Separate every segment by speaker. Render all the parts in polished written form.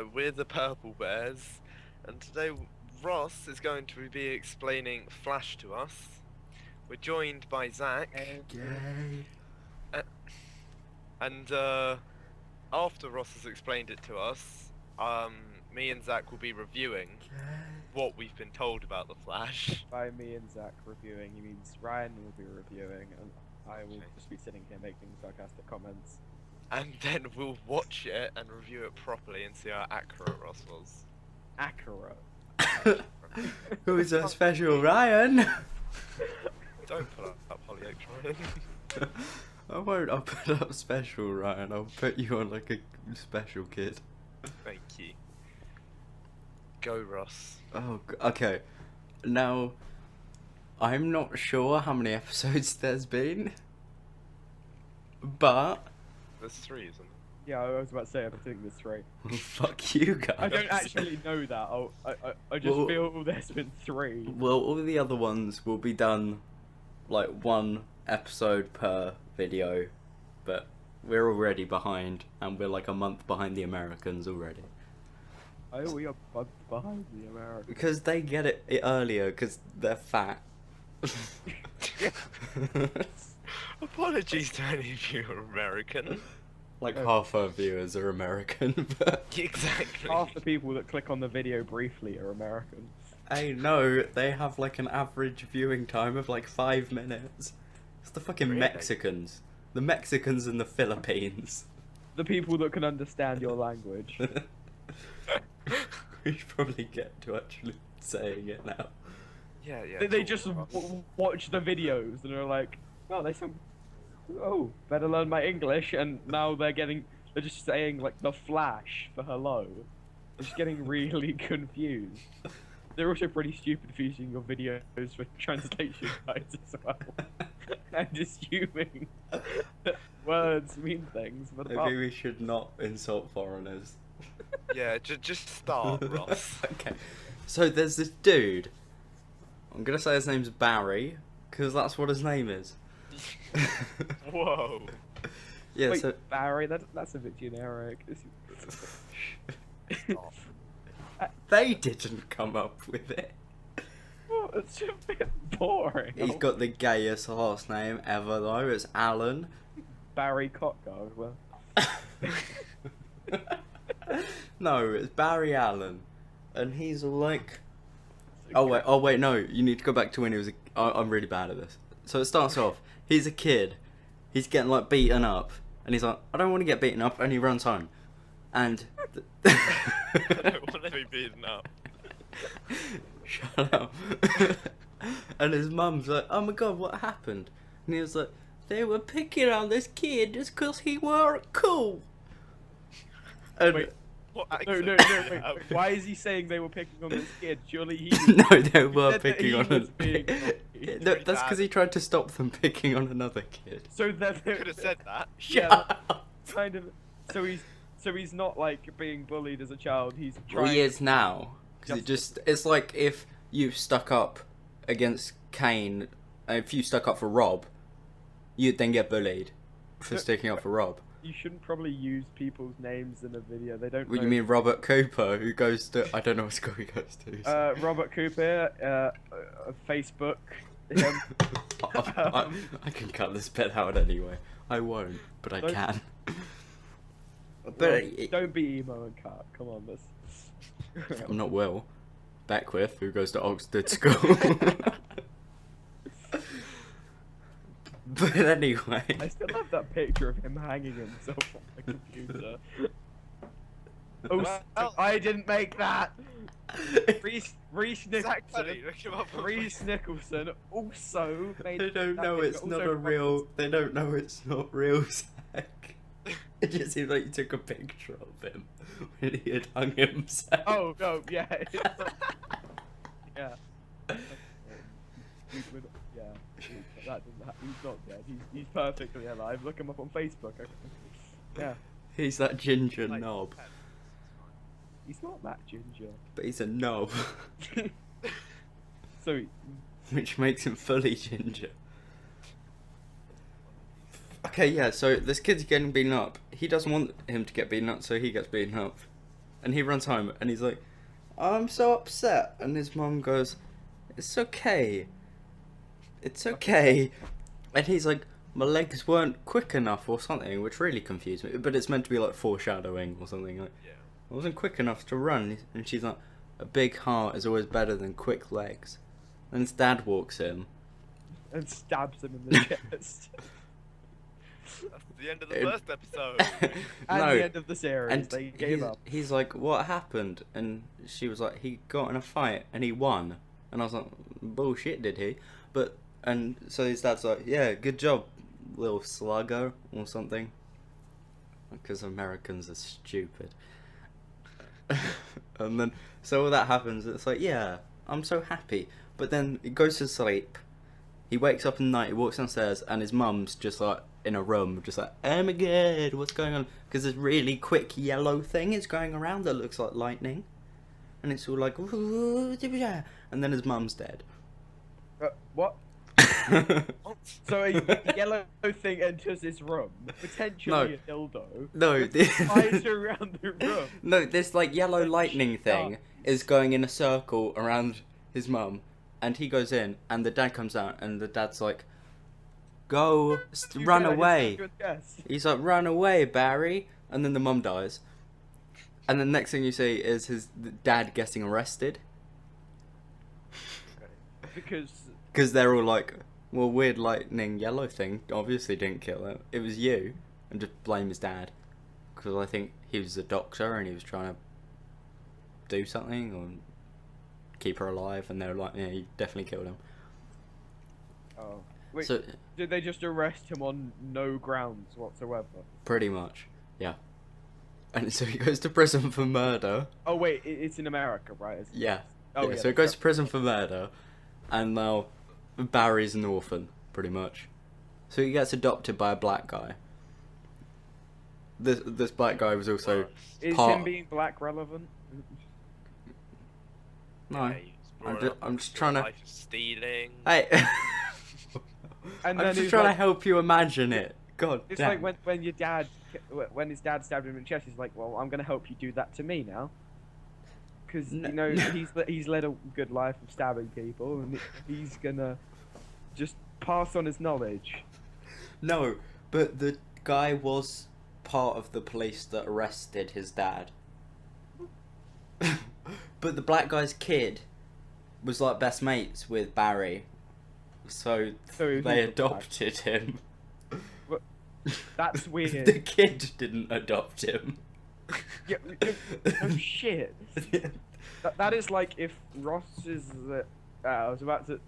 Speaker 1: We're the Purple Bears, and today Ross is going to be explaining Flash to us. We're joined by Zak,
Speaker 2: Gay.
Speaker 1: and after Ross has explained it to us, me and Zak will be reviewing what we've been told about the Flash.
Speaker 3: By me and Zak reviewing, he means Ryan will be reviewing, and I will just be sitting here making sarcastic comments.
Speaker 1: And then we'll watch it and review it properly and see how accurate Ross was.
Speaker 3: Accurate.
Speaker 2: Who's a special Ryan?
Speaker 1: Don't put up Holly Ryan.
Speaker 2: I won't. I'll put up special Ryan. I'll put you on like a special kid.
Speaker 1: Thank you. Go, Ross.
Speaker 2: Oh, okay. Now, I'm not sure how many episodes there's been, but
Speaker 1: There's 3, isn't it?
Speaker 3: Yeah, I was about to say, I think this right.
Speaker 2: fuck you guys.
Speaker 3: I don't actually know that. I just
Speaker 2: Well-
Speaker 3: feel there's been 3.
Speaker 2: Well, all the other ones will be done like one episode per video, but we're already behind, and we're like a month behind the Americans already.
Speaker 3: Oh, we are bugged behind the Americans.
Speaker 2: Because they get it earlier, because they're fat.
Speaker 1: Apologies to any of you who are American.
Speaker 2: Like
Speaker 3: Oh.
Speaker 2: half our viewers are American, but
Speaker 1: Exactly.
Speaker 3: Half the people that click on the video briefly are Americans.
Speaker 2: hey, no, they have like an average viewing time of like 5 minutes. It's the fucking
Speaker 1: Really?
Speaker 2: Mexicans. The Mexicans and the Philippines.
Speaker 3: The people that can understand your language.
Speaker 2: We should probably get to actually saying it now.
Speaker 1: Yeah, yeah.
Speaker 3: They
Speaker 1: cool,
Speaker 3: just
Speaker 1: Ross.
Speaker 3: watch the videos and are like, oh, they sound. Oh, better learn my English, and now they're just saying like the Flash for hello. They're just getting really confused. They're also pretty stupid for using your videos for translation guides as well, and assuming that words mean things. But
Speaker 2: Maybe we should not insult foreigners.
Speaker 1: Yeah, just start, Ross.
Speaker 2: Okay. So there's this dude. I'm gonna say his name's Barry, because that's what his name is.
Speaker 1: Whoa.
Speaker 2: Yeah,
Speaker 3: wait,
Speaker 2: so
Speaker 3: Barry, that's a bit generic.
Speaker 1: Stop.
Speaker 2: they didn't come up with it.
Speaker 3: Well, it's a bit boring.
Speaker 2: He's got the gayest last name ever though, it's Alan.
Speaker 3: Barry Cockguard. Well,
Speaker 2: No, it's Barry Allen. And he's all like... Oh wait, no, you need to go back to when he was I'm really bad at this. So it starts off, he's a kid, he's getting like beaten up, and he's like, I don't want to get beaten up, and he runs home. And...
Speaker 1: I don't want to be beaten up.
Speaker 2: Shut up. And his mum's like, oh my god, what happened? And he was like, they were picking on this kid just because he weren't cool. And
Speaker 3: Wait,
Speaker 1: What
Speaker 3: no,
Speaker 1: accent?
Speaker 3: wait. Why is he saying they were picking on this kid? Surely he.
Speaker 2: no, they were
Speaker 3: said that
Speaker 2: picking
Speaker 3: he
Speaker 2: on
Speaker 3: was
Speaker 2: him.
Speaker 3: being
Speaker 2: No, that's because he tried to stop them picking on another kid.
Speaker 3: So that
Speaker 1: Could have said that.
Speaker 2: Shut
Speaker 3: Yeah.
Speaker 2: up.
Speaker 3: kind of. So he's not like being bullied as a child. He's
Speaker 2: Well,
Speaker 3: trying.
Speaker 2: he is now. 'Cause it's like if you stuck up against Kane, if you stuck up for Rob, you'd then get bullied for sticking up for Rob.
Speaker 3: You shouldn't probably use people's names in a video. They don't.
Speaker 2: What do
Speaker 3: know.
Speaker 2: you mean Robert Cooper, who goes to... I don't know what school he goes to.
Speaker 3: Robert Cooper, Facebook.
Speaker 2: I can cut this bit out anyway. I won't, but I
Speaker 3: Don't-
Speaker 2: can.
Speaker 3: Well,
Speaker 2: But
Speaker 3: don't be emo and cut. Come on, let's.
Speaker 2: I'm not Will. Beckwith, who goes to Oxford School. But anyway.
Speaker 3: I still have that picture of him hanging himself on the computer. Oh,
Speaker 1: Well-
Speaker 3: I didn't make that. Reese
Speaker 1: Zach Buddy,
Speaker 3: Nicholson.
Speaker 1: look him up on
Speaker 3: Reese Nicholson also made.
Speaker 2: They don't
Speaker 3: that
Speaker 2: know
Speaker 3: picture,
Speaker 2: it's not
Speaker 3: also
Speaker 2: a real. They don't know it's not real, Zach. It just seems like you took a picture of him when he had hung himself.
Speaker 3: Oh no, yeah. Yeah. Yeah. That doesn't he's not dead. He's perfectly alive. Look him up on Facebook. Yeah.
Speaker 2: He's that ginger
Speaker 1: Like,
Speaker 2: knob,
Speaker 3: He's not that ginger.
Speaker 2: but he's a knob,
Speaker 3: So
Speaker 2: which makes him fully ginger. Okay, yeah, so this kid's getting beaten up. He doesn't want him to get beaten up, so he gets beaten up. And he runs home, and he's like, I'm so upset. And his mum goes, it's okay. It's okay. And he's like, my legs weren't quick enough or something, which really confused me. But it's meant to be like foreshadowing or something. Like,
Speaker 1: Yeah.
Speaker 2: I wasn't quick enough to run. And she's like, a big heart is always better than quick legs. And his dad walks in.
Speaker 3: And stabs him in the chest.
Speaker 1: That's the end of the first episode.
Speaker 3: And
Speaker 2: No.
Speaker 3: the end of the series.
Speaker 2: And
Speaker 3: They gave up.
Speaker 2: he's like, what happened? And she was like, he got in a fight and he won. And I was like, bullshit, did he? And so his dad's like, yeah, good job, little sluggo, or something. Because Americans are stupid. And then, so all that happens, it's like, yeah, I'm so happy. But then he goes to sleep. He wakes up in the night, he walks downstairs, and his mum's just like in a room, just like, oh my god, what's going on? Because this really quick yellow thing is going around that looks like lightning. And it's all like, and then his mum's dead.
Speaker 3: What? So a yellow thing enters his room, potentially a dildo.
Speaker 2: No,
Speaker 3: flies around the room.
Speaker 2: No, this like yellow lightning thing is going in a circle around his mum, and he goes in, and the dad comes out, and the dad's like, "Go, run away." He's like, "Run away, Barry," and then the mum dies, and the next thing you see is his dad getting arrested because they're all like, well, weird lightning yellow thing obviously didn't kill him. It was you. And just blame his dad. Because I think he was a doctor and he was trying to do something or keep her alive. And they're like, yeah, you definitely killed him.
Speaker 3: Oh. Wait,
Speaker 2: so,
Speaker 3: did they just arrest him on no grounds whatsoever?
Speaker 2: Pretty much, yeah. And so he goes to prison for murder.
Speaker 3: Oh, wait, it's in America, right?
Speaker 2: Yeah.
Speaker 3: Oh,
Speaker 2: yeah, so he goes to prison for murder. And now Barry's an orphan, pretty much. So he gets adopted by a black guy. This black guy was also
Speaker 3: Is
Speaker 2: part...
Speaker 3: him being black relevant?
Speaker 2: No,
Speaker 1: Yeah,
Speaker 2: I'm just trying to...
Speaker 1: Life of stealing.
Speaker 2: Hey,
Speaker 3: And
Speaker 2: I'm
Speaker 3: then
Speaker 2: just
Speaker 3: he's
Speaker 2: trying
Speaker 3: like,
Speaker 2: to help you imagine it. God
Speaker 3: it's
Speaker 2: damn.
Speaker 3: like when your dad, when his dad stabbed him in the chest, he's like, well, I'm gonna help you do that to me now. Because you know he's led a good life of stabbing people, and he's gonna just pass on his knowledge.
Speaker 2: No, but the guy was part of the police that arrested his dad. But the black guy's kid was like best mates with Barry, so
Speaker 3: So
Speaker 2: they adopted him.
Speaker 3: That's weird.
Speaker 2: The kid didn't adopt him.
Speaker 3: Yeah, oh shit. That is like if Ross is I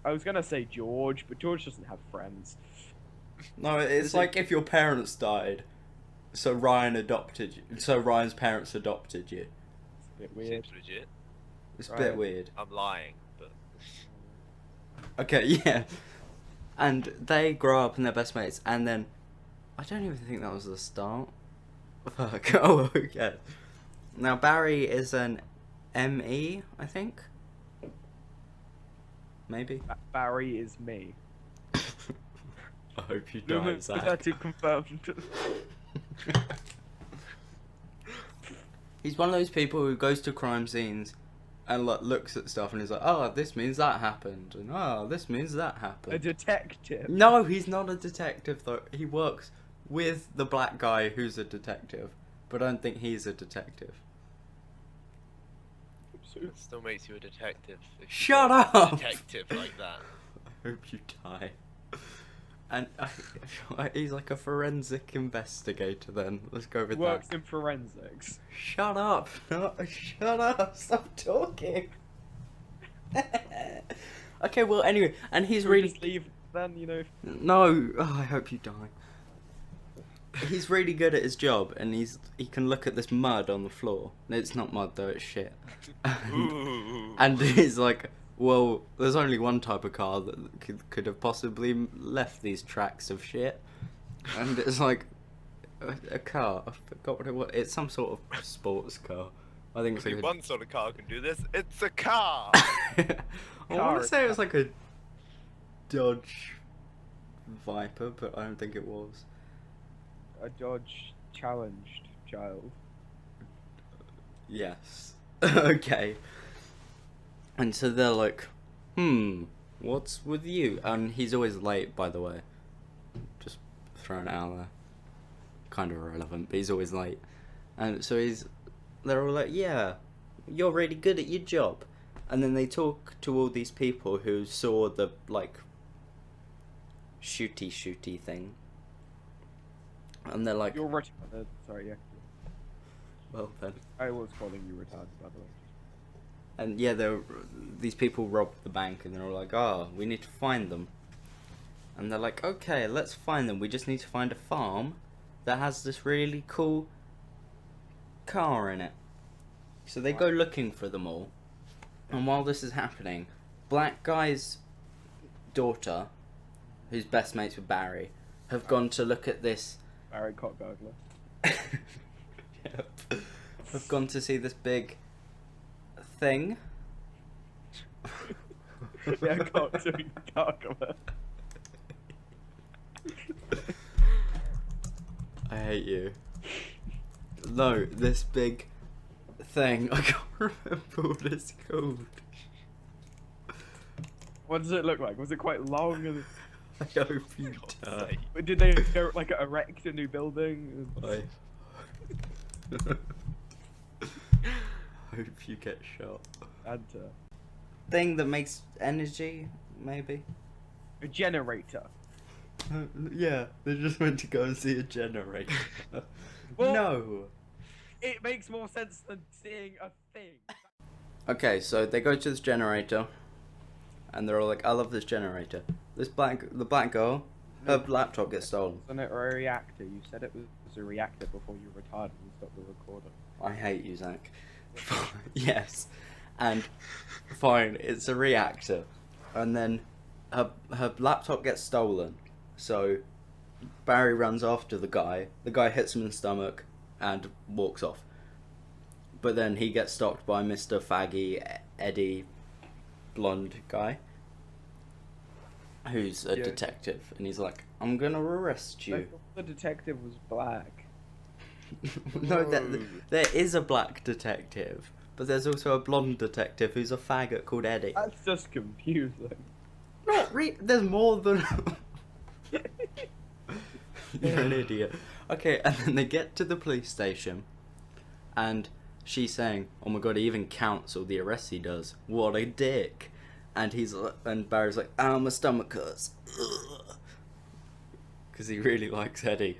Speaker 3: was gonna say George, but George doesn't have friends.
Speaker 2: No, it's like if your parents died, so Ryan's parents adopted you.
Speaker 3: It's a bit weird.
Speaker 1: Seems legit.
Speaker 2: It's a bit
Speaker 3: Right.
Speaker 2: weird.
Speaker 1: I'm lying, but
Speaker 2: Okay, yeah. And they grow up and they're best mates, and then I don't even think that was the start. Fuck. Oh, okay. Now Barry is an ME, I think. Maybe.
Speaker 3: Barry is me.
Speaker 2: I hope you die, Zach.
Speaker 3: That's confirmed.
Speaker 2: He's one of those people who goes to crime scenes and like looks at stuff and is like, oh, this means that happened, and oh, this means that happened.
Speaker 3: A detective.
Speaker 2: No, he's not a detective though. He works with the black guy who's a detective, but I don't think he's a detective.
Speaker 1: it still makes you a detective. If you
Speaker 2: Shut
Speaker 1: got a
Speaker 2: up!
Speaker 1: detective like that.
Speaker 2: I hope you die. And he's like a forensic investigator then. Let's go with
Speaker 3: Works
Speaker 2: that.
Speaker 3: in forensics.
Speaker 2: Shut up! No, shut up! Stop talking! Okay, well, anyway, and he's
Speaker 3: Should we
Speaker 2: really...
Speaker 3: just leave then, you know.
Speaker 2: No! Oh, I hope you die. He's really good at his job, and he can look at this mud on the floor. No, it's not mud though, it's shit.
Speaker 1: Ooh.
Speaker 2: And he's like, well, there's only one type of car that could have possibly left these tracks of shit. And it's like a car. I forgot what it was. It's some sort of sports car. I think it's
Speaker 1: Only
Speaker 2: like
Speaker 1: one sort of car can do this. It's a car.
Speaker 2: I want to say it was like a Dodge Viper, but I don't think it was.
Speaker 3: A Dodge challenged child.
Speaker 2: Yes. Okay. And so they're like, what's with you? And he's always late, by the way. Just throwing it out there. Kind of irrelevant, but he's always late. And so they're all like, yeah, you're really good at your job. And then they talk to all these people who saw the, like, shooty thing. And they're like,
Speaker 3: You're retarded. Sorry, yeah.
Speaker 2: well then.
Speaker 3: I was calling you retarded, by the way.
Speaker 2: And yeah, these people robbed the bank, and they're all like, oh, we need to find them. And they're like, okay, let's find them. We just need to find a farm that has this really cool car in it. So they go looking for them all. And while this is happening, Black Guy's daughter, who's best mates with Barry, have gone to look at this.
Speaker 3: Barry Cockburglar.
Speaker 2: Yep. Have gone to see this big thing.
Speaker 3: Yeah, Cockburglar.
Speaker 2: I hate you. No, this big thing. I can't remember what it's called.
Speaker 3: What does it look like? Was it quite long? And...
Speaker 2: I hope you die.
Speaker 3: Did they go, like, erect a new building?
Speaker 2: I hope you get shot.
Speaker 3: And,
Speaker 2: Thing that makes energy, maybe?
Speaker 3: a generator.
Speaker 2: Yeah, they just went to go and see a generator.
Speaker 3: Well,
Speaker 2: no!
Speaker 3: It makes more sense than seeing a thing.
Speaker 2: Okay, so they go to this generator, and they're all like, I love this generator. The black girl, her laptop gets stolen.
Speaker 3: Wasn't it a reactor? You said it was a reactor before you retarded and stopped the recorder.
Speaker 2: I hate you, Zach. Yes, and fine, it's a reactor. And then her laptop gets stolen, so Barry runs after the guy hits him in the stomach and walks off. But then he gets stopped by Mr. Faggy Eddie blonde guy, who's a detective, and he's like, I'm gonna arrest you.
Speaker 3: The detective was black.
Speaker 2: No, there is a black detective, but there's also a blonde detective who's a faggot called Eddie.
Speaker 3: That's just confusing.
Speaker 2: There's more than... You're an idiot. Okay, and then they get to the police station, and she's saying, oh my god, he even counts all the arrests he does. What a dick. And Barry's like, ow, my stomach hurts. Because he really likes Eddie.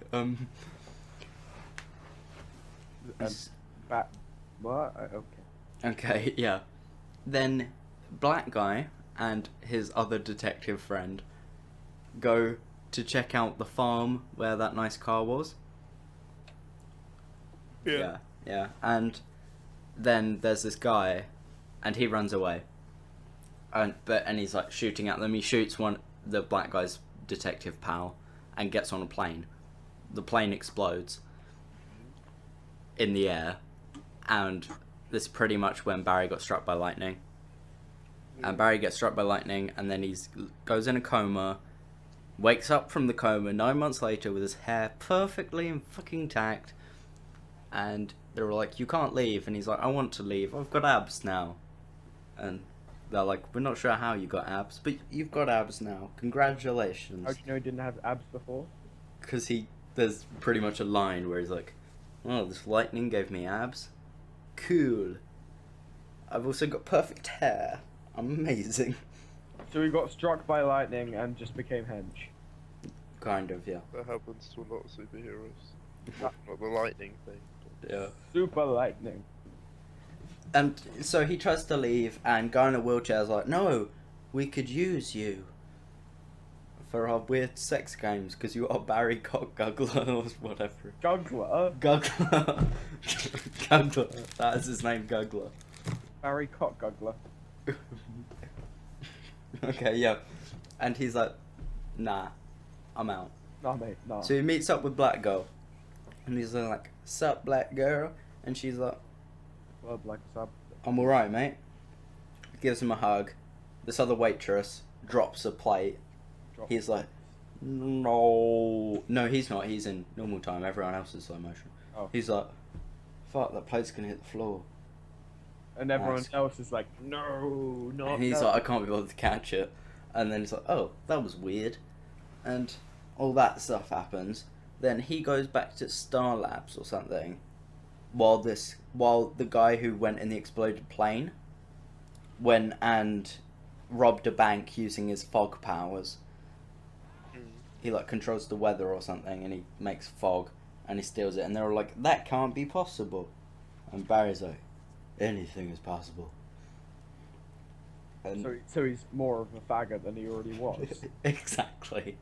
Speaker 3: What? Okay.
Speaker 2: Okay, yeah. Then Black Guy and his other detective friend go to check out the farm where that nice car was. Yeah. And then there's this guy, and he runs away. And he's like shooting at them. He shoots the Black Guy's detective pal, and gets on a plane. The plane explodes in the air, and this is pretty much when Barry got struck by lightning. And Barry gets struck by lightning, and then goes in a coma, wakes up from the coma 9 months later with his hair perfectly and fucking intact, and they're like, you can't leave, and he's like, I want to leave, I've got abs now. And they're like, we're not sure how you got abs, but you've got abs now, congratulations.
Speaker 3: How do you know he didn't have abs before?
Speaker 2: Because there's pretty much a line where he's like, oh, this lightning gave me abs. Cool. I've also got perfect hair. Amazing.
Speaker 3: So he got struck by lightning and just became hench.
Speaker 2: Kind of, yeah.
Speaker 1: That happens to a lot of superheroes. Not the lightning thing.
Speaker 2: Yeah.
Speaker 3: Super lightning.
Speaker 2: And so he tries to leave, and guy in a wheelchair is like, no, we could use you for our weird sex games, because you are Barry Cockguggler or whatever.
Speaker 3: Guggler?
Speaker 2: Guggler. Guggler. That is his name, Guggler.
Speaker 3: Barry Cockguggler.
Speaker 2: Okay, yeah. And he's like, nah, I'm out.
Speaker 3: Nah, mate, nah.
Speaker 2: So he meets up with Black Girl, and he's like, sup, Black Girl? And she's like,
Speaker 3: Well, like, sub.
Speaker 2: I'm alright, mate. Gives him a hug. This other waitress drops a plate. He's like, no. No, he's not. He's in normal time. Everyone else is slow motion.
Speaker 3: Oh.
Speaker 2: He's like, fuck, that plate's gonna hit the floor.
Speaker 3: And everyone
Speaker 2: That's-
Speaker 3: else is like, no, not.
Speaker 2: And he's
Speaker 3: no.
Speaker 2: like, I can't be bothered to catch it. And then he's like, oh, that was weird. And all that stuff happens. Then he goes back to Star Labs or something. While the guy who went in the exploded plane went and robbed a bank using his fog powers. He like controls the weather or something, and he makes fog, and he steals it. And they're all like, that can't be possible. And Barry's like, anything is possible. And
Speaker 3: So he's more of a faggot than he already was.
Speaker 2: exactly.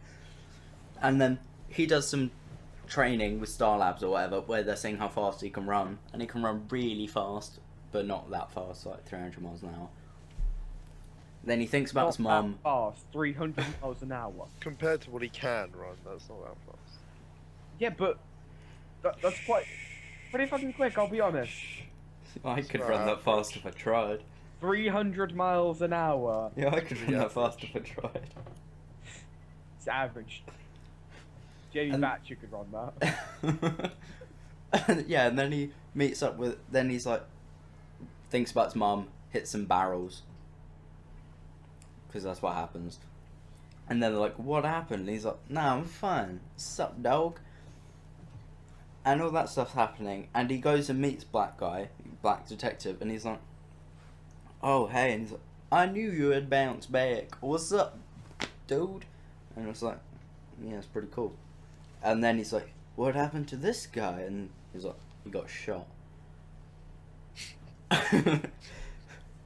Speaker 2: And then he does some training with Star Labs or whatever, where they're seeing how fast he can run, and he can run really fast, but not that fast, like 300 miles an hour. Then he thinks about his mum.
Speaker 3: Not fast, 300 miles an hour.
Speaker 1: Compared to what he can run, that's not that fast.
Speaker 3: Yeah, but that's quite pretty fucking quick. I'll be honest.
Speaker 2: I could
Speaker 1: not
Speaker 2: run that
Speaker 1: average.
Speaker 2: fast if I tried.
Speaker 3: 300 miles an hour.
Speaker 2: Yeah, I could run
Speaker 1: Yeah.
Speaker 2: that fast if I tried.
Speaker 3: It's average. Jamie
Speaker 2: And-
Speaker 3: Batcher could run that.
Speaker 2: And, yeah, and then he meets up with. Then he's like, thinks about his mum, hits some barrels. Because that's what happens. And then they're like, what happened? And he's like, nah, I'm fine. Sup, dog? And all that stuff's happening. And he goes and meets Black Detective, and he's like, oh, hey. And he's like, I knew you had bounced back. What's up, dude? And it's like, yeah, it's pretty cool. And then he's like, what happened to this guy? And he's like, he got shot.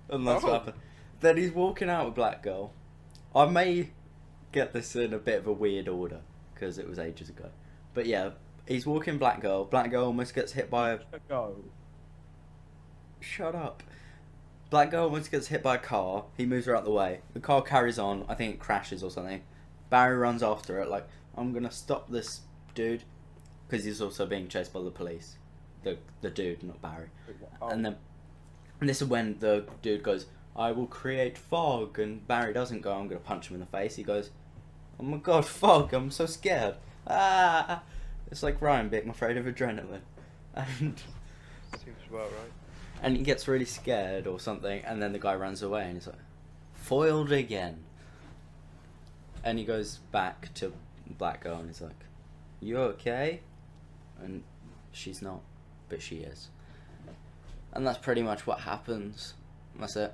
Speaker 2: And that's what
Speaker 1: Oh.
Speaker 2: happened. Then he's walking out with Black Girl. I may get this in a bit of a weird order, because it was ages ago. But yeah, he's walking Black Girl. Black Girl almost gets hit by a...
Speaker 3: Go.
Speaker 2: Shut up. Black Girl almost gets hit by a car. He moves her out the way. The car carries on. I think it crashes or something. Barry runs after it like, I'm going to stop this dude. Because he's also being chased by the police. The dude, not Barry.
Speaker 3: Oh.
Speaker 2: And this is when the dude goes, I will create fog. And Barry doesn't go, I'm going to punch him in the face. He goes, oh my god, fog, I'm so scared. Ah! It's like Ryan being afraid of adrenaline. And
Speaker 1: Seems about right.
Speaker 2: and he gets really scared or something, and then the guy runs away, and he's like, foiled again. And he goes back to Black Girl, and he's like, you okay? And she's not, but she is. And that's pretty much what happens. That's it.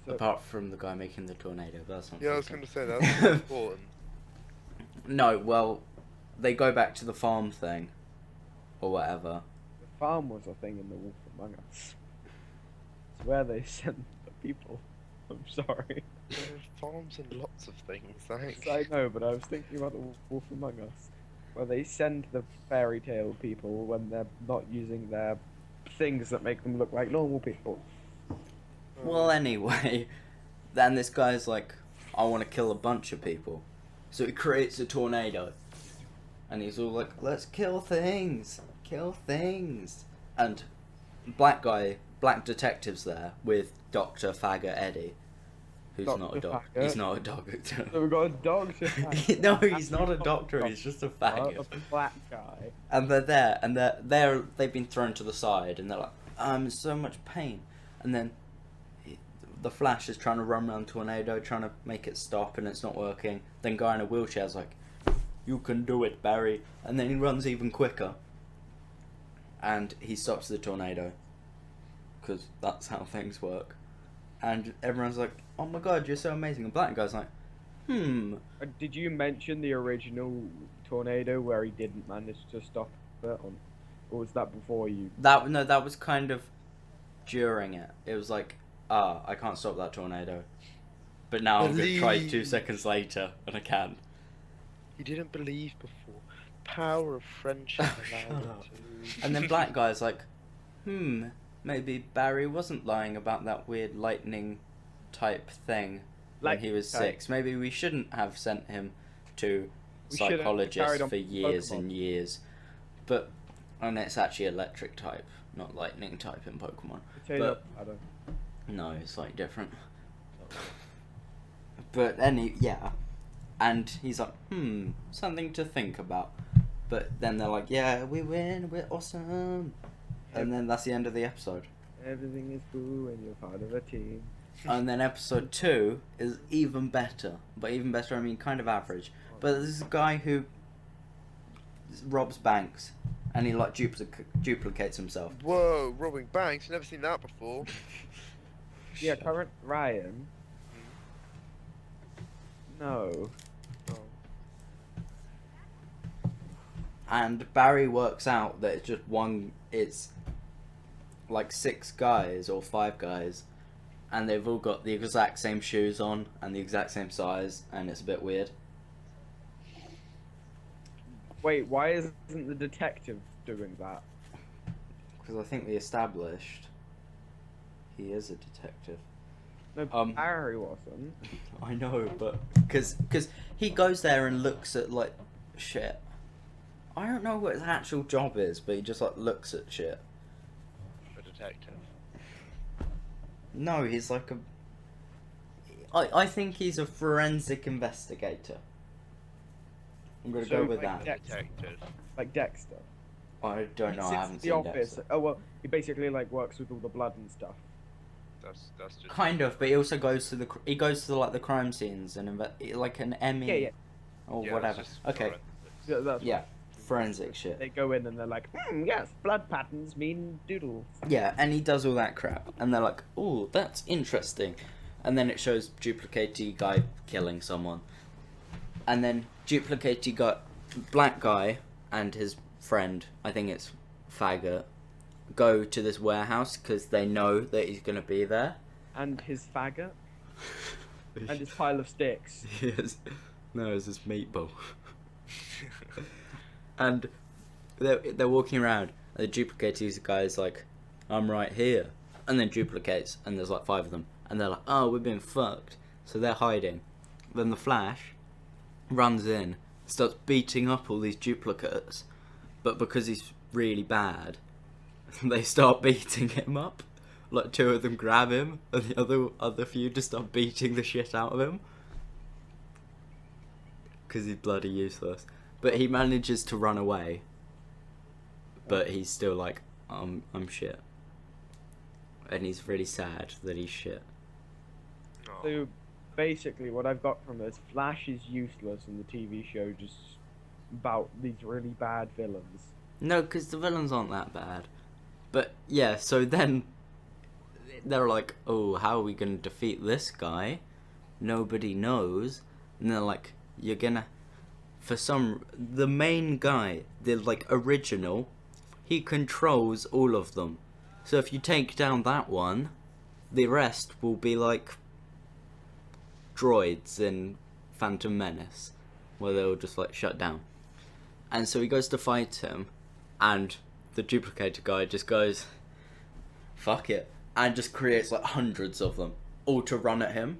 Speaker 3: So-
Speaker 2: Apart from the guy making the tornado, but that's not
Speaker 1: Yeah, I was
Speaker 2: something.
Speaker 1: going to say that's important.
Speaker 2: No, well, they go back to the farm thing, or whatever.
Speaker 3: The farm was a thing in The Wolf Among Us. It's where they sent the people. I'm sorry.
Speaker 1: There are farms and lots of things, thanks.
Speaker 3: I know, but I was thinking about The Wolf Among Us. Where they send the fairy tale people when they're not using their things that make them look like normal people.
Speaker 2: Well, anyway, then this guy's like, I want to kill a bunch of people. So he creates a tornado. And he's all like, let's kill things. Kill things. And Black Detective's there with Dr. Faggot Eddie. Who's not a
Speaker 3: Dr.
Speaker 2: dog.
Speaker 3: Faggot?
Speaker 2: He's not a doctor.
Speaker 3: So we've got a dog to fight.
Speaker 2: No, he's not a doctor, he's just a
Speaker 3: A
Speaker 2: faggot.
Speaker 3: black guy.
Speaker 2: And they're there, and they've been thrown to the side, and they're like, I'm in so much pain. And then the Flash is trying to run around Tornado, trying to make it stop, and it's not working. Then guy in a wheelchair's like, you can do it, Barry. And then he runs even quicker. And he stops the tornado. Because that's how things work. And everyone's like, oh my god, you're so amazing. And Black Guy's like,
Speaker 3: Did you mention the original tornado where he didn't manage to stop it? Or was that before you?
Speaker 2: that was kind of during it. It was like, I can't stop that tornado. But now I'm going to try 2
Speaker 1: Believe.
Speaker 2: seconds later, and I can.
Speaker 1: He didn't believe before. Power of friendship
Speaker 2: Shut
Speaker 1: allowed him
Speaker 2: up.
Speaker 1: to.
Speaker 2: And then Black Guy's like, maybe Barry wasn't lying about that weird lightning type thing when
Speaker 3: Like,
Speaker 2: he was
Speaker 3: okay.
Speaker 2: 6. Maybe we shouldn't have sent him to
Speaker 3: We should have
Speaker 2: psychologists
Speaker 3: carried on
Speaker 2: for years
Speaker 3: Pokemon.
Speaker 2: and years. But, and it's actually electric type, not lightning type in Pokemon. But-
Speaker 3: I don't.
Speaker 2: No, it's like different. But yeah. And he's like, something to think about. But then they're like, yeah, we win, we're awesome. And then that's the end of the episode.
Speaker 3: Everything is cool when you're part of a team.
Speaker 2: And then episode 2 is even better. By even better, I mean kind of average. But there's a guy who robs banks, and he like duplicates himself.
Speaker 1: Whoa, robbing banks? Never seen that before.
Speaker 3: Yeah, current Ryan. No.
Speaker 1: Oh.
Speaker 2: And Barry works out that it's just it's like 6 guys or 5 guys, and they've all got the exact same shoes on and the exact same size, and it's a bit weird.
Speaker 3: Wait, why isn't the detective doing that?
Speaker 2: Because I think we established he is a detective.
Speaker 3: No, Barry wasn't.
Speaker 2: I know, but because he goes there and looks at like shit. I don't know what his actual job is, but he just like looks at shit.
Speaker 1: A detective.
Speaker 2: No, he's like I think he's a forensic investigator. I'm gonna go with
Speaker 3: like
Speaker 2: that.
Speaker 1: Detective.
Speaker 3: Like Dexter.
Speaker 2: I don't know.
Speaker 3: He
Speaker 2: I
Speaker 3: sits
Speaker 2: haven't
Speaker 3: in
Speaker 2: seen
Speaker 3: the office.
Speaker 2: Dexter.
Speaker 3: Oh well, he basically like works with all the blood and stuff.
Speaker 1: That's just
Speaker 2: Kind of, but he also goes to the crime scenes and like an Emmy
Speaker 3: Yeah.
Speaker 2: or
Speaker 1: yeah,
Speaker 2: whatever.
Speaker 1: that's just
Speaker 2: Okay,
Speaker 1: forensics.
Speaker 3: Yeah, that's
Speaker 2: yeah,
Speaker 3: right.
Speaker 2: forensic shit.
Speaker 3: They go in and they're like, yes, blood patterns mean doodles.
Speaker 2: Yeah, and he does all that crap, and they're like, "Oh, that's interesting," and then it shows duplicatey guy killing someone, and then duplicatey black guy and his friend, I think it's faggot, go to this warehouse because they know that he's gonna be there.
Speaker 3: And his faggot. And his pile of sticks.
Speaker 2: Yes, no, it's this meatball. And they're walking around, and the duplicatey guy's like, "I'm right here," and then duplicates, and there's like 5 of them, and they're like, "Oh, we've been fucked," so they're hiding. Then the Flash runs in, starts beating up all these duplicates, but because he's really bad, they start beating him up. Like 2 of them grab him, and the other few just start beating the shit out of him. Because he's bloody useless. But he manages to run away. But he's still like, I'm shit. And he's really sad that he's shit.
Speaker 1: Oh.
Speaker 3: So basically what I've got from this, Flash is useless in the TV show just about these really bad villains.
Speaker 2: No, because the villains aren't that bad. But yeah, so then they're like, "Oh, how are we going to defeat this guy? Nobody knows." And they're like, "You're gonna..." The main guy, the like original, he controls all of them. So if you take down that one, the rest will be like droids in Phantom Menace, where they'll just like shut down. And so he goes to fight him, and the duplicator guy just goes, "Fuck it," and just creates like hundreds of them, all to run at him.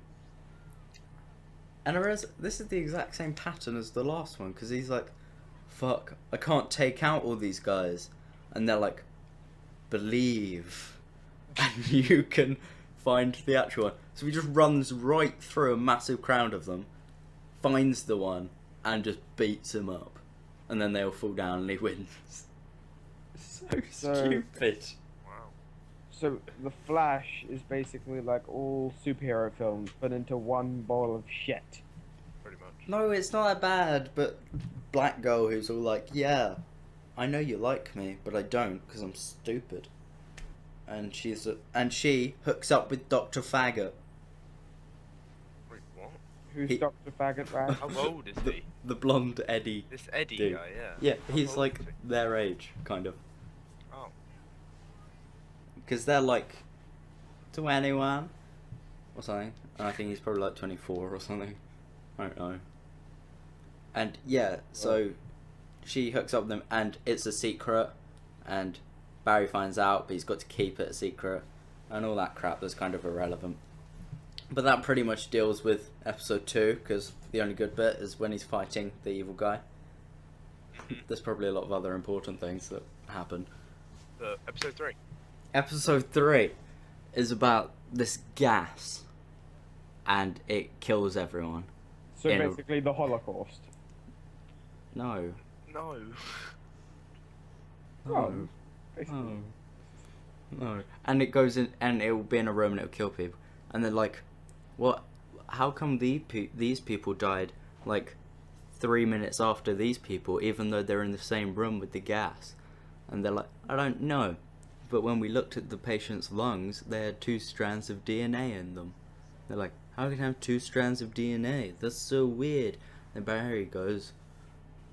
Speaker 2: And I realize this is the exact same pattern as the last one, because he's like, "Fuck, I can't take out all these guys," and they're like, "Believe, and you can find the actual one." So he just runs right through a massive crowd of them, finds the one, and just beats him up, and then they all fall down and he wins. So stupid.
Speaker 1: Wow.
Speaker 3: So the Flash is basically like all superhero films put into one bowl of shit.
Speaker 1: Pretty much.
Speaker 2: No, it's not that bad, but black girl who's all like, "Yeah, I know you like me, but I don't because I'm stupid." And she hooks up with Dr. Faggot.
Speaker 1: Wait, what?
Speaker 3: Who's
Speaker 2: He-
Speaker 3: Dr. Faggot, right?
Speaker 1: How old is he?
Speaker 2: The blonde Eddie.
Speaker 1: This Eddie
Speaker 2: Dude.
Speaker 1: guy, yeah.
Speaker 2: Yeah,
Speaker 1: How
Speaker 2: he's
Speaker 1: old
Speaker 2: like
Speaker 1: is he?
Speaker 2: their age, kind of.
Speaker 1: Oh.
Speaker 2: Because they're like 21 or something. And I think he's probably like 24 or something. I don't know. And yeah, so she hooks up with them, and it's a secret, and Barry finds out, but he's got to keep it a secret, and all that crap that's kind of irrelevant. But that pretty much deals with episode 2, because the only good bit is when he's fighting the evil guy. There's probably a lot of other important things that happen.
Speaker 1: Episode 3.
Speaker 2: Episode 3 is about this gas, and it kills everyone.
Speaker 3: So
Speaker 2: In a-
Speaker 3: basically the Holocaust.
Speaker 2: No.
Speaker 1: No.
Speaker 3: Oh, basically.
Speaker 2: No. No. And it goes in, and it will be in a room and it'll kill people. And they're like, what? How come these people died, like, 3 minutes after these people, even though they're in the same room with the gas? And they're like, I don't know. But when we looked at the patient's lungs, they had 2 strands of DNA in them. They're like, how can you have 2 strands of DNA? That's so weird. And Barry goes,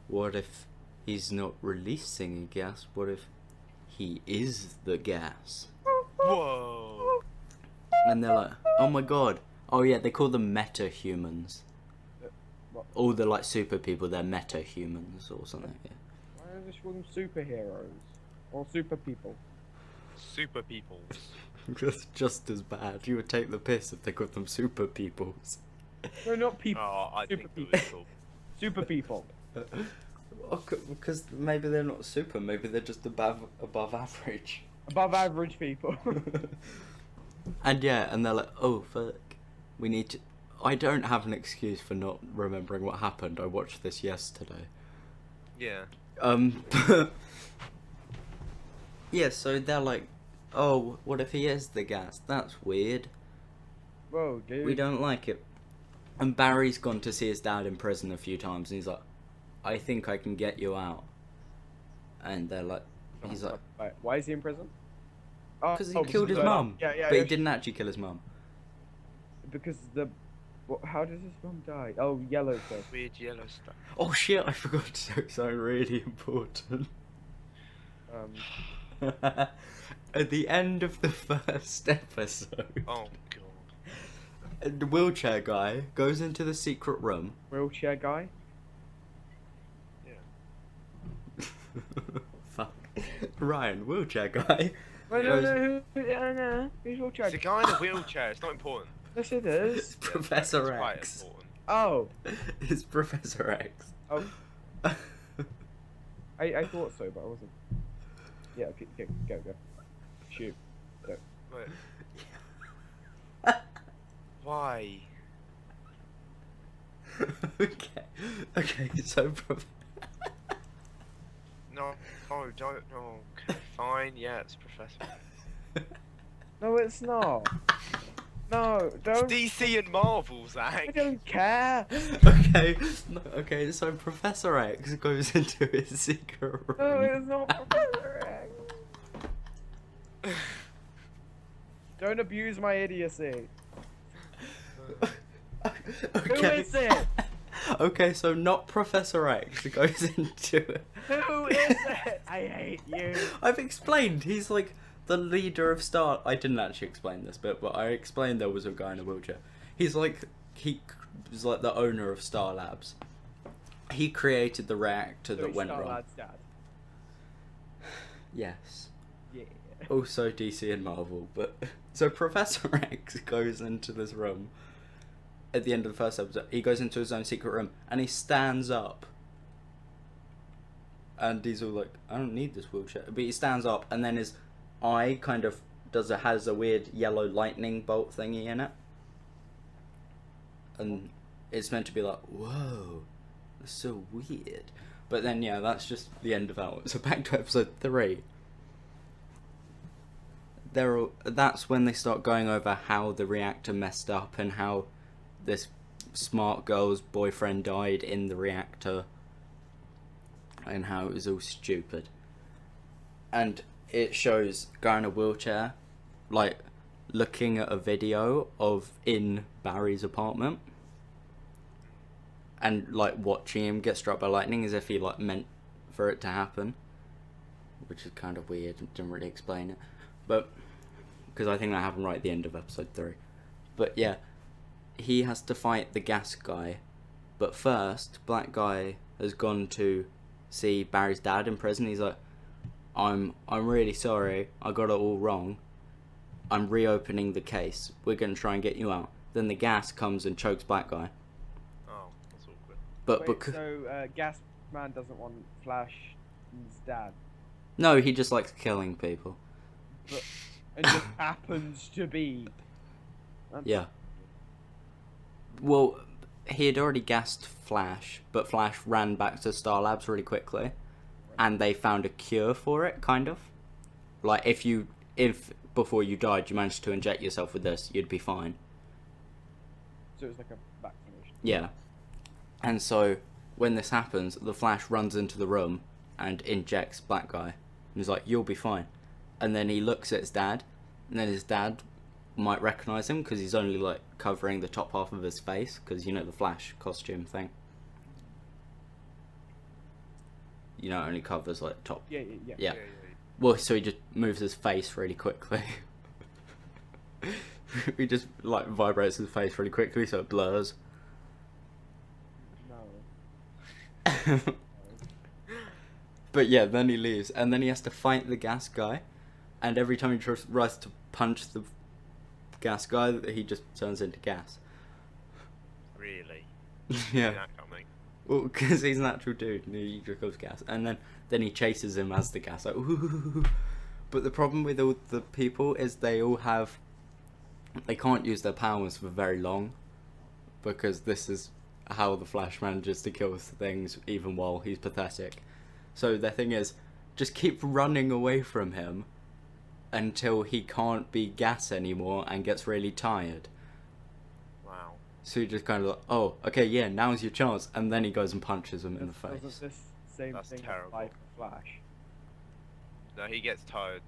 Speaker 2: what if he's not releasing a gas? What if he is the gas?
Speaker 1: Whoa.
Speaker 2: And they're like, oh my god. Oh yeah, they call them meta-humans.
Speaker 3: What?
Speaker 2: All the like super people, they're meta-humans or something. Yeah.
Speaker 3: Why don't they just call them superheroes? Or super people?
Speaker 1: Super peoples.
Speaker 2: That's just as bad. You would take the piss if they called them super peoples.
Speaker 3: No, not people.
Speaker 1: Oh, I
Speaker 3: Super
Speaker 1: think it was cool.
Speaker 3: Super people.
Speaker 2: Because maybe they're not super, maybe they're just above average.
Speaker 3: Above average people.
Speaker 2: And yeah, and they're like, oh fuck, we need to... I don't have an excuse for not remembering what happened. I watched this yesterday.
Speaker 1: Yeah.
Speaker 2: Yeah, so they're like, oh, what if he is the gas? That's weird.
Speaker 3: Whoa, dude.
Speaker 2: We don't like it. And Barry's gone to see his dad in prison a few times, and he's like, I think I can get you out. And they're like, he's like,
Speaker 3: Wait, why is he in prison? Oh,
Speaker 2: because he killed his mum.
Speaker 3: Yeah, yeah.
Speaker 2: But
Speaker 3: yeah.
Speaker 2: he didn't actually kill his mum.
Speaker 3: Because the... how does his mum die? Oh, yellow stuff.
Speaker 1: Weird yellow stuff.
Speaker 2: Oh shit, I forgot to say something really important. At the end of the first episode,
Speaker 1: Oh god.
Speaker 2: the wheelchair guy goes into the secret room.
Speaker 3: Wheelchair guy?
Speaker 1: Yeah.
Speaker 2: Fuck. Ryan, wheelchair guy.
Speaker 3: Wait,
Speaker 2: goes-
Speaker 3: no. Who's wheelchair
Speaker 1: It's a guy in a wheelchair. It's not important.
Speaker 3: Yes, it is.
Speaker 1: Yeah,
Speaker 2: Professor
Speaker 1: it's quite
Speaker 2: X.
Speaker 1: important.
Speaker 3: Oh.
Speaker 2: It's Professor X.
Speaker 3: Oh. I thought so, but I wasn't. Yeah, okay, go. Shoot. Go.
Speaker 1: Wait. Why?
Speaker 2: Okay, so
Speaker 1: No, don't. No. Okay, fine. Yeah, it's Professor.
Speaker 3: No, it's not. No, don't.
Speaker 1: It's DC and Marvel,
Speaker 3: I
Speaker 1: Zach.
Speaker 3: don't care.
Speaker 2: okay, so Professor X goes into his secret room.
Speaker 3: No, it's not Professor X. Don't abuse my idiocy. Who is it?
Speaker 2: Okay, so not Professor X goes into it.
Speaker 3: Who is it? I hate you.
Speaker 2: I've explained, he's like the leader of Star... I didn't actually explain this bit, but I explained there was a guy in a wheelchair. He was like the owner of Star Labs. He created the reactor that went wrong.
Speaker 3: Lad's dad.
Speaker 2: Yes.
Speaker 3: Yeah.
Speaker 2: Also DC and Marvel, but... So Professor X goes into this room at the end of the first episode. He goes into his own secret room, and he stands up. And he's all like, I don't need this wheelchair. But he stands up, and then his eye kind of has a weird yellow lightning bolt thingy in it. And it's meant to be like, whoa, that's so weird. But then, yeah, that's just the end of that one. So back to episode 3. That's when they start going over how the reactor messed up and how this smart girl's boyfriend died in the reactor and how it was all stupid. And it shows a guy in a wheelchair, like, looking at a video of in Barry's apartment and, like, watching him get struck by lightning as if he, like, meant for it to happen, which is kind of weird. Didn't really explain it, but because I think that happened right at the end of episode 3. But yeah, he has to fight the gas guy, but first black guy has gone to see Barry's dad in prison. He's like, I'm really sorry, I got it all wrong, I'm reopening the case, we're gonna try and get you out. Then the gas comes and chokes black guy.
Speaker 1: Oh, that's awkward.
Speaker 2: But
Speaker 3: Wait,
Speaker 2: because
Speaker 3: so Gas Man doesn't want Flash's dad,
Speaker 2: no, he just likes killing people.
Speaker 3: but and just happens to be.
Speaker 2: Yeah. Well, he had already gassed Flash, but Flash ran back to Star Labs really quickly, and they found a cure for it, kind of. Like, if you if before you died you managed to inject yourself with this, you'd be fine.
Speaker 3: So it's like a vaccination.
Speaker 2: Yeah. And so when this happens, the Flash runs into the room and injects Black Guy. And he's like, "You'll be fine." And then he looks at his dad, and then his dad might recognise him because he's only like covering the top half of his face, because you know the Flash costume thing. You know, it only covers like top.
Speaker 3: Yeah.
Speaker 2: Well, so he just moves his face really quickly. He just like vibrates his face really quickly so it blurs.
Speaker 3: No.
Speaker 2: But yeah, then he leaves, and then he has to fight the gas guy, and every time he tries to punch the gas guy, he just turns into gas.
Speaker 1: Really?
Speaker 2: Yeah.
Speaker 1: That coming.
Speaker 2: Well, because he's an actual dude, and he just goes gas, and then he chases him as the gas, like, ooh. But the problem with all the people is they can't use their powers for very long, because this is how the Flash manages to kill things even while he's pathetic. So the thing is, just keep running away from him until he can't be gas anymore and gets really tired.
Speaker 1: Wow.
Speaker 2: So you just kind of like, oh, okay, yeah, now's your chance, and then he goes and punches him in the face.
Speaker 3: Wasn't this same
Speaker 1: That's
Speaker 3: thing
Speaker 1: terrible.
Speaker 3: apply for Flash?
Speaker 1: No, he gets tired.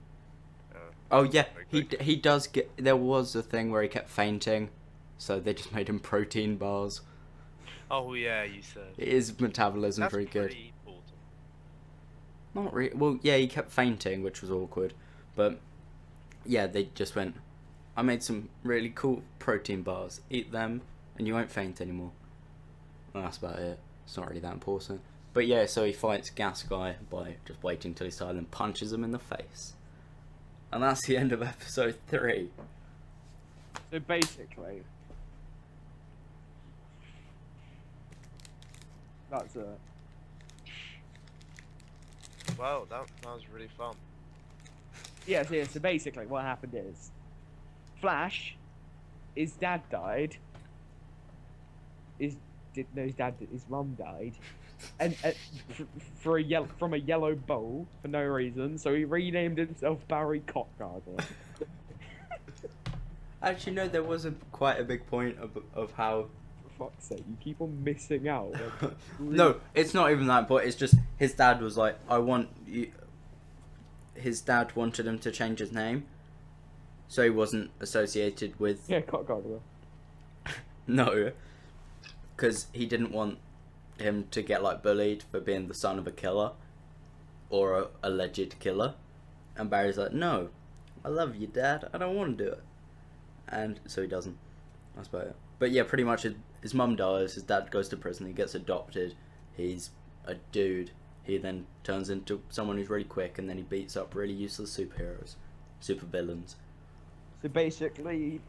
Speaker 2: Oh yeah,
Speaker 1: very quick.
Speaker 2: he does get. There was a thing where he kept fainting, so they just made him protein bars.
Speaker 1: Oh yeah, you said.
Speaker 2: His metabolism
Speaker 1: That's
Speaker 2: very good.
Speaker 1: pretty important.
Speaker 2: Not really. Well, yeah, he kept fainting, which was awkward, but yeah, they just went. I made some really cool protein bars. Eat them, and you won't faint anymore. And that's about it. It's not really that important. But yeah, so he fights Gas Guy by just waiting till he's tired and punches him in the face. And that's the end of episode 3.
Speaker 3: So basically, that's it.
Speaker 1: Well, that was really fun.
Speaker 3: Yeah, so basically what happened is, Flash, his dad died. His mum died, and from a yellow bowl for no reason. So he renamed himself Barry Cockgarden.
Speaker 2: Actually, no, there was quite a big point of how.
Speaker 3: For fuck's sake, you keep on missing out. Like,
Speaker 2: No, it's not even that point. It's just his dad was like, I want you. His dad wanted him to change his name, so he wasn't associated with.
Speaker 3: Yeah, Cockgarden.
Speaker 2: No, because he didn't want him to get like bullied for being the son of a killer or a alleged killer. And Barry's like, no, I love you, Dad. I don't want to do it. And so he doesn't. That's about it. But yeah, pretty much his mum dies, his dad goes to prison, he gets adopted, he's a dude. He then turns into someone who's really quick, and then he beats up really useless superheroes, supervillains.
Speaker 3: So basically,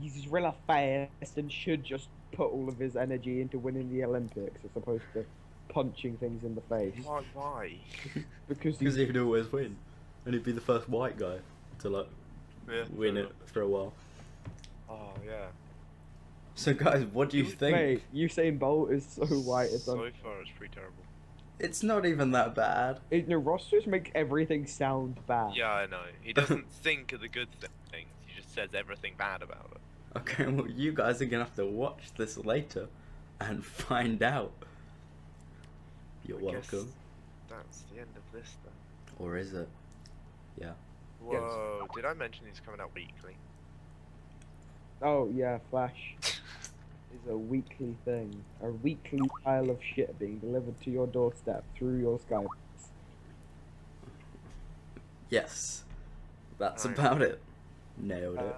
Speaker 3: he's real fast and should just put all of his energy into winning the Olympics as opposed to punching things in the face.
Speaker 1: Why?
Speaker 3: Because
Speaker 2: he'd always win, and he'd be the first white guy to like win it for a while.
Speaker 1: Oh yeah.
Speaker 2: So guys, what do you think?
Speaker 3: Mate, Usain Bolt is so white. It's
Speaker 1: So far, it's pretty terrible.
Speaker 2: It's not even that bad.
Speaker 3: No, Ross just makes everything sound bad.
Speaker 1: Yeah, I know. He doesn't think of the good things. He just says everything bad about it.
Speaker 2: Okay, well, you guys are gonna have to watch this later and find out. You're
Speaker 1: I guess
Speaker 2: welcome.
Speaker 1: That's the end of this then.
Speaker 2: Or is it? Yeah.
Speaker 1: Whoa, did I mention he's coming out weekly?
Speaker 3: Oh yeah, Flash is a weekly thing. A weekly pile of shit being delivered to your doorstep through your Skype.
Speaker 2: Yes. That's
Speaker 1: Alright.
Speaker 2: about it. Nailed it.